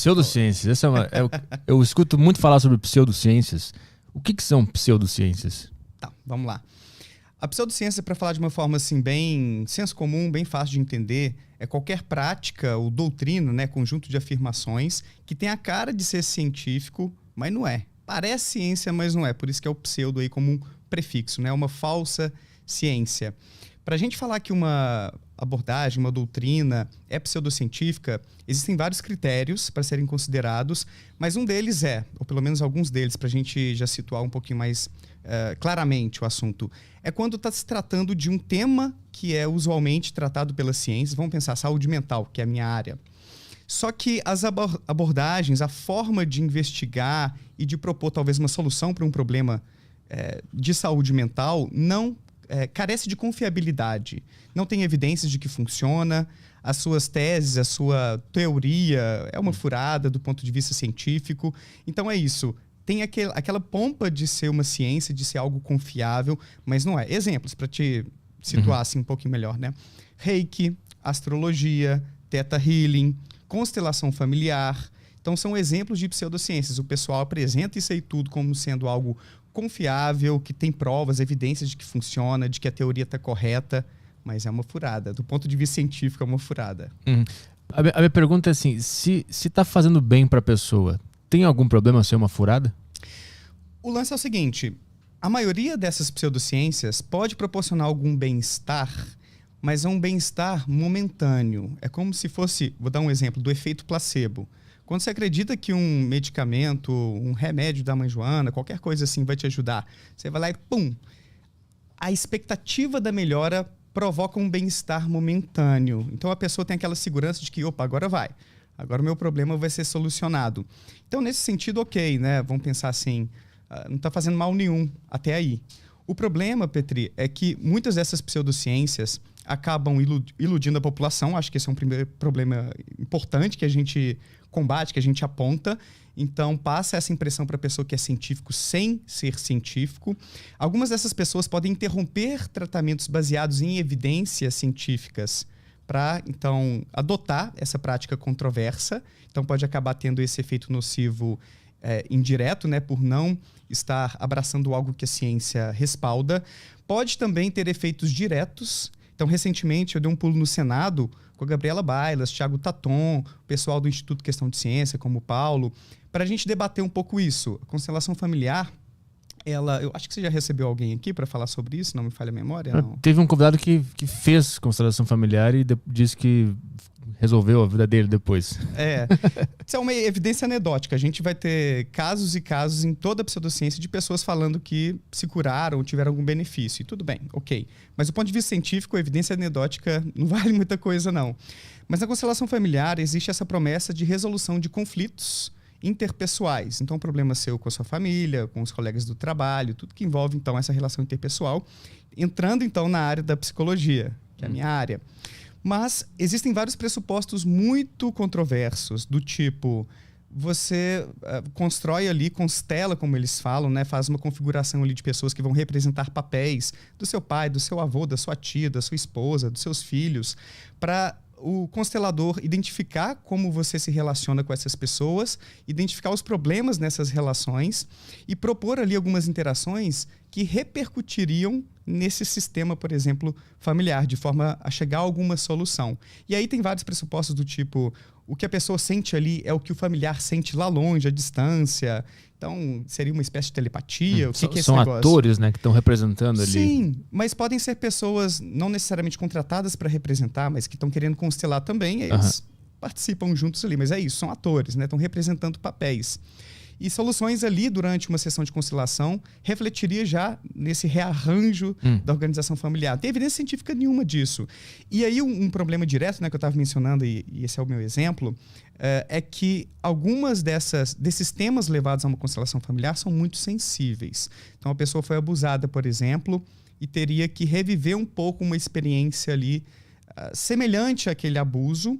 Pseudociências. Essa eu escuto muito falar sobre pseudociências. O que são pseudociências? Tá, vamos lá. A pseudociência, para falar de uma forma assim, bem senso comum, bem fácil de entender, é qualquer prática ou doutrina, né, conjunto de afirmações que tem a cara de ser científico, mas não é. Parece ciência, mas não é. Por isso que é o pseudo aí como um prefixo, né? Uma falsa ciência. Para a gente falar que uma abordagem, uma doutrina é pseudocientífica, existem vários critérios para serem considerados, mas um deles ou pelo menos alguns deles, para a gente já situar um pouquinho mais claramente o assunto, é quando está se tratando de um tema que é usualmente tratado pelas ciências. Vamos pensar saúde mental, que é a minha área. Só que as abordagens, a forma de investigar e de propor talvez uma solução para um problema de saúde mental não carece de confiabilidade. Não tem evidências de que funciona, as suas teses, a sua teoria é uma furada do ponto de vista científico. Então é isso. Tem aquela pompa de ser uma ciência, de ser algo confiável, mas não é. Exemplos para te situar assim um pouquinho melhor, né? Reiki, astrologia, Theta Healing, constelação familiar. Então são exemplos de pseudociências. O pessoal apresenta isso aí tudo como sendo algo confiável, que tem provas, evidências de que funciona, de que a teoria está correta, mas é uma furada. Do ponto de vista científico, é uma furada. A minha pergunta é assim, se está fazendo bem para a pessoa, tem algum problema ser uma furada? O lance é o seguinte, a maioria dessas pseudociências pode proporcionar algum bem-estar, mas é um bem-estar momentâneo. É como se fosse, vou dar um exemplo, do efeito placebo. Quando você acredita que um medicamento, um remédio da mãe Joana, qualquer coisa assim vai te ajudar, você vai lá e pum! A expectativa da melhora provoca um bem-estar momentâneo. Então a pessoa tem aquela segurança de que, opa, agora vai. Agora o meu problema vai ser solucionado. Então nesse sentido, ok, né? Vamos pensar assim, não está fazendo mal nenhum até aí. O problema, Petri, é que muitas dessas pseudociências acabam iludindo a população. Acho que esse é um primeiro problema importante que a gente combate, que a gente aponta. Então, passa essa impressão para a pessoa que é científico sem ser científico. Algumas dessas pessoas podem interromper tratamentos baseados em evidências científicas para, então, adotar essa prática controversa. Então, pode acabar tendo esse efeito nocivo indireto, né, por não estar abraçando algo que a ciência respalda. Pode também ter efeitos diretos. Então, recentemente, eu dei um pulo no Senado com a Gabriela Bailas, Thiago Taton, o pessoal do Instituto Questão de Ciência, como o Paulo, para a gente debater um pouco isso. A constelação familiar, eu acho que você já recebeu alguém aqui para falar sobre isso, não me falha a memória? Não. Teve um convidado que fez constelação familiar e disse que resolveu a vida dele depois. Isso é uma evidência anedótica. A gente vai ter casos e casos em toda a pseudociência de pessoas falando que se curaram ou tiveram algum benefício. E tudo bem, ok. Mas do ponto de vista científico, a evidência anedótica não vale muita coisa, não. Mas na constelação familiar existe essa promessa de resolução de conflitos interpessoais. Então, problema seu com a sua família, com os colegas do trabalho, tudo que envolve, então, essa relação interpessoal. Entrando, então, na área da psicologia, que é a minha área. Mas existem vários pressupostos muito controversos, do tipo, você constrói ali, constela, como eles falam, né? Faz uma configuração ali de pessoas que vão representar papéis do seu pai, do seu avô, da sua tia, da sua esposa, dos seus filhos, para o constelador identificar como você se relaciona com essas pessoas, identificar os problemas nessas relações e propor ali algumas interações que repercutiriam nesse sistema, por exemplo, familiar, de forma a chegar a alguma solução. E aí tem vários pressupostos do tipo, o que a pessoa sente ali é o que o familiar sente lá longe, à distância. Então, seria uma espécie de telepatia. O que é esse são negócio? Atores, né, que estão representando ali. Sim, mas podem ser pessoas não necessariamente contratadas para representar, mas que estão querendo constelar também. Eles participam juntos ali, mas é isso, são atores, né? Estão representando papéis. E soluções ali durante uma sessão de constelação refletiria já nesse rearranjo da organização familiar. Não tem evidência científica nenhuma disso. E aí um problema direto, né, que eu estava mencionando, e esse é o meu exemplo, é que algumas desses temas levados a uma constelação familiar são muito sensíveis. Então a pessoa foi abusada, por exemplo, e teria que reviver um pouco uma experiência ali semelhante àquele abuso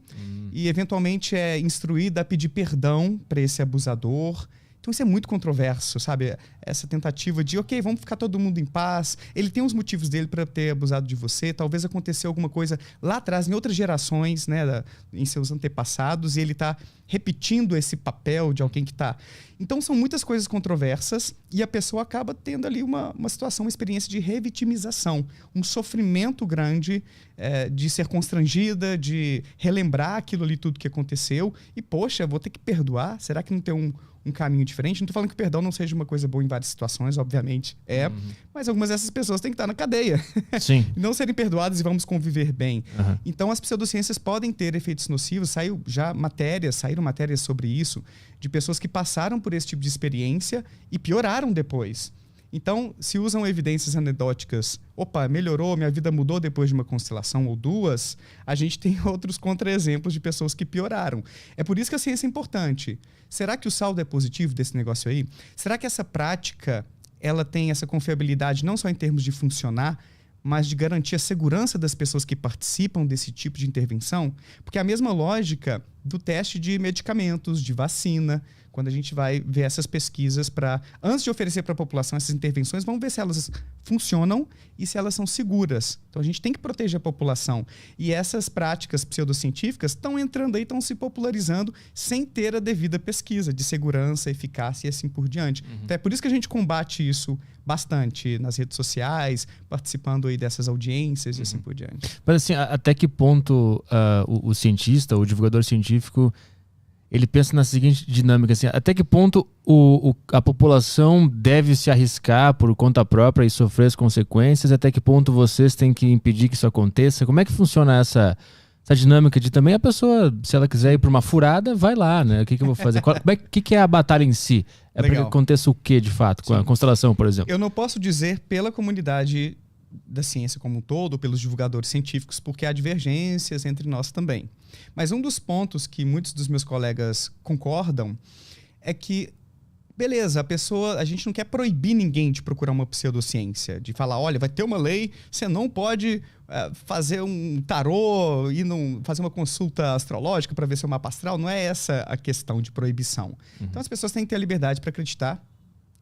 e eventualmente é instruída a pedir perdão para esse abusador. Então isso é muito controverso, sabe? Essa tentativa de, ok, vamos ficar todo mundo em paz. Ele tem os motivos dele para ter abusado de você. Talvez aconteceu alguma coisa lá atrás, em outras gerações, né? Em seus antepassados. E ele está repetindo esse papel de alguém que está... Então são muitas coisas controversas e a pessoa acaba tendo ali uma situação, uma experiência de revitimização. Um sofrimento grande de ser constrangida, de relembrar aquilo ali, tudo que aconteceu. E, poxa, vou ter que perdoar? Será que não tem um caminho diferente? Não estou falando que o perdão não seja uma coisa boa em várias situações, obviamente mas algumas dessas pessoas têm que estar na cadeia. Sim. E não serem perdoadas e vamos conviver bem. Uhum. Então as pseudociências podem ter efeitos nocivos. Saíram matérias sobre isso, de pessoas que passaram por esse tipo de experiência e pioraram depois. Então, se usam evidências anedóticas, opa, melhorou, minha vida mudou depois de uma constelação ou duas, a gente tem outros contra-exemplos de pessoas que pioraram. É por isso que a ciência é importante. Será que o saldo é positivo desse negócio aí? Será que essa prática ela tem essa confiabilidade não só em termos de funcionar, mas de garantir a segurança das pessoas que participam desse tipo de intervenção? Porque é a mesma lógica do teste de medicamentos, de vacina. Quando a gente vai ver essas pesquisas antes de oferecer para a população essas intervenções, vamos ver se elas funcionam e se elas são seguras. Então a gente tem que proteger a população. E essas práticas pseudocientíficas estão entrando aí, estão se popularizando sem ter a devida pesquisa de segurança, eficácia e assim por diante. Então é por isso que a gente combate isso bastante nas redes sociais, participando aí dessas audiências e assim por diante. Mas assim, até que ponto o cientista, o divulgador científico, ele pensa na seguinte dinâmica, assim, até que ponto a população deve se arriscar por conta própria e sofrer as consequências, até que ponto vocês têm que impedir que isso aconteça? Como é que funciona essa dinâmica de também a pessoa, se ela quiser ir para uma furada, vai lá, né? O que eu vou fazer? O que é a batalha em si? É para que aconteça o que, de fato, com a constelação, por exemplo? Eu não posso dizer pela comunidade da ciência como um todo, pelos divulgadores científicos, porque há divergências entre nós também. Mas um dos pontos que muitos dos meus colegas concordam é que, beleza, a gente não quer proibir ninguém de procurar uma pseudociência, de falar, olha, vai ter uma lei, você não pode fazer um tarô e fazer uma consulta astrológica para ver seu mapa astral. Não é essa a questão de proibição. Então as pessoas têm que ter a liberdade para acreditar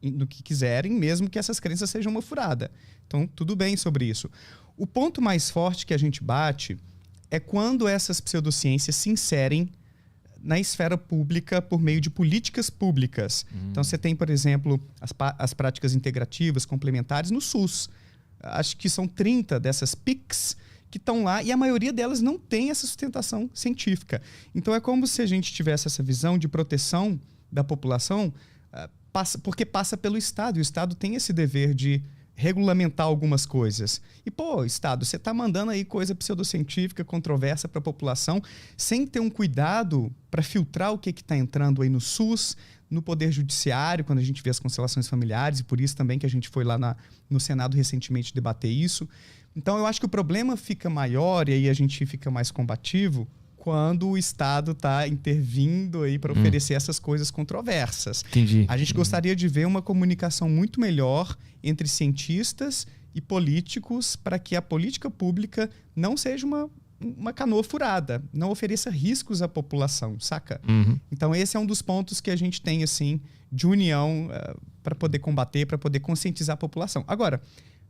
no que quiserem, mesmo que essas crenças sejam uma furada. Então, tudo bem sobre isso. O ponto mais forte que a gente bate é quando essas pseudociências se inserem na esfera pública por meio de políticas públicas. Então, você tem, por exemplo, as práticas integrativas, complementares no SUS. Acho que são 30 dessas PICs que estão lá e a maioria delas não tem essa sustentação científica. Então, é como se a gente tivesse essa visão de proteção da população porque passa pelo Estado. E o Estado tem esse dever de regulamentar algumas coisas. E, pô, Estado, você está mandando aí coisa pseudocientífica, controversa para a população, sem ter um cuidado para filtrar o que está entrando aí no SUS, no Poder Judiciário, quando a gente vê as constelações familiares, e por isso também que a gente foi lá no Senado recentemente debater isso. Então, eu acho que o problema fica maior e aí a gente fica mais combativo quando o Estado está intervindo aí para oferecer essas coisas controversas. Entendi. A gente gostaria de ver uma comunicação muito melhor entre cientistas e políticos para que a política pública não seja uma canoa furada, não ofereça riscos à população, saca? Então esse é um dos pontos que a gente tem assim de união para poder combater, para poder conscientizar a população. Agora,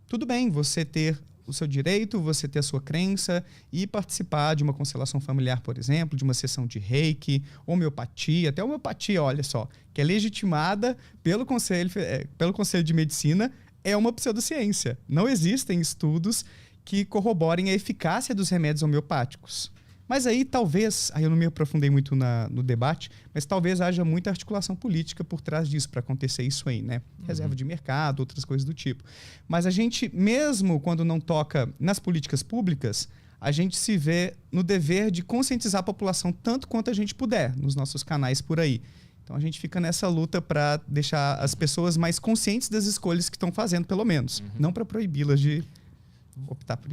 tudo bem você ter o seu direito, você ter a sua crença e participar de uma constelação familiar, por exemplo, de uma sessão de reiki, homeopatia, até homeopatia, olha só, que é legitimada pelo Conselho de Medicina, é uma pseudociência. Não existem estudos que corroborem a eficácia dos remédios homeopáticos. Mas aí talvez, eu não me aprofundei muito no debate, mas talvez haja muita articulação política por trás disso para acontecer isso aí, né? Reserva de mercado, outras coisas do tipo. Mas a gente, mesmo quando não toca nas políticas públicas, a gente se vê no dever de conscientizar a população tanto quanto a gente puder nos nossos canais por aí. Então a gente fica nessa luta para deixar as pessoas mais conscientes das escolhas que estão fazendo, pelo menos. Não para proibi-las de optar por isso.